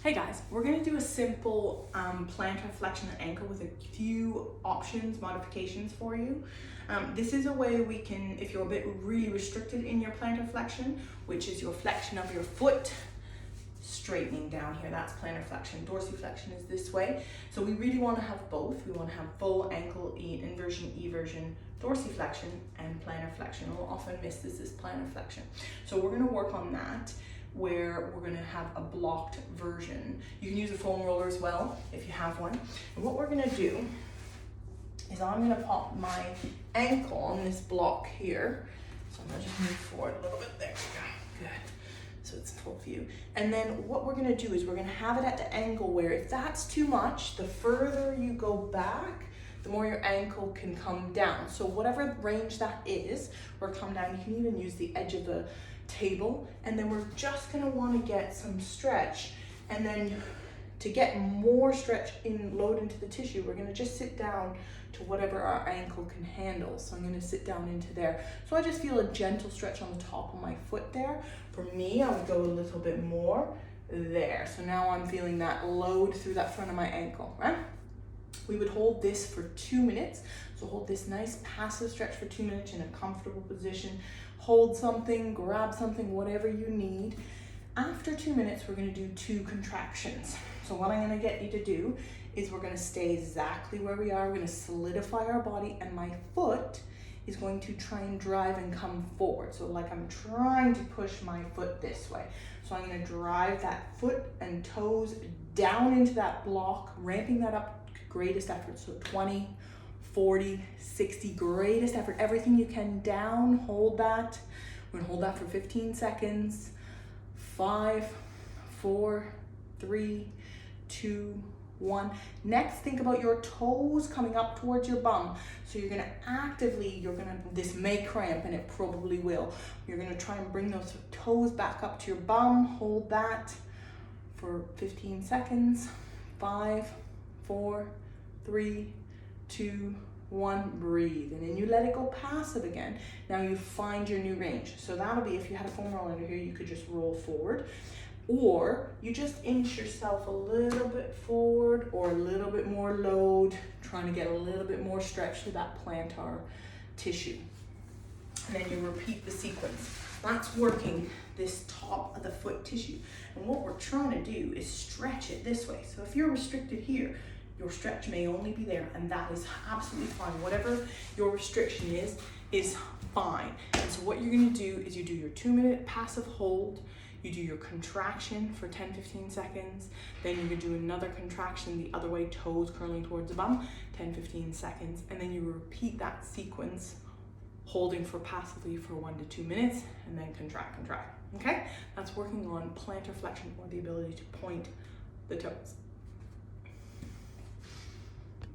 Hey guys, we're going to do a simple plantar flexion and ankle with a few options, modifications for you. This is a way we can, if you're a bit really restricted in your plantar flexion, which is your flexion of your foot, straightening down here, that's plantar flexion. Dorsiflexion is this way. So we really want to have both. We want to have full ankle inversion, eversion, dorsiflexion, and plantar flexion. We'll often miss this is plantar flexion. So we're going to work on that, where we're going to have a blocked version. You can use a foam roller as well if you have one. And what we're going to do is I'm going to pop my ankle on this block here. So I'm going to just move forward a little bit. There we go. Good. So it's full view. And then what we're going to do is we're going to have it at the angle where if that's too much, the further you go back, the more your ankle can come down. So whatever range that is, or come down, you can even use the edge of the table, and then we're just going to want to get some stretch, and then to get more stretch in load into the tissue, we're going to just sit down to whatever our ankle can handle. So I'm going to sit down into there. So I just feel a gentle stretch on the top of my foot there. For me, I would go a little bit more there. So now I'm feeling that load through that front of my ankle, right? We would hold this for 2 minutes. So hold this nice passive stretch for 2 minutes in a comfortable position. Hold something, grab something, whatever you need. After 2 minutes, we're going to do 2 contractions. So what I'm going to get you to do is we're going to stay exactly where we are. We're going to solidify our body, and my foot is going to try and drive and come forward. So like I'm trying to push my foot this way. So I'm going to drive that foot and toes down into that block, ramping that up to greatest effort. So 20, 40, 60, greatest effort, everything you can down, hold that. We're gonna hold that for 15 seconds. 5, 4, 3, 2, 1. Next, think about your toes coming up towards your bum. So you're gonna actively, this may cramp, and it probably will. You're gonna try and bring those toes back up to your bum, hold that for 15 seconds. 5, 4, 3, 2, 1, breathe, and then you let it go passive again. Now you find your new range. So that'll be, if you had a foam roller under here, you could just roll forward, or you just inch yourself a little bit forward or a little bit more load, trying to get a little bit more stretch to that plantar tissue. And then you repeat the sequence. That's working this top of the foot tissue. And what we're trying to do is stretch it this way. So if you're restricted here, your stretch may only be there, and that is absolutely fine. Whatever your restriction is fine. And so what you're going to do is you do your 2 minute passive hold, you do your contraction for 10-15 seconds, then you're going to do another contraction the other way, toes curling towards the bum, 10-15 seconds, and then you repeat that sequence, holding for passively for 1 to 2 minutes, and then contract. Okay? That's working on plantar flexion, or the ability to point the toes.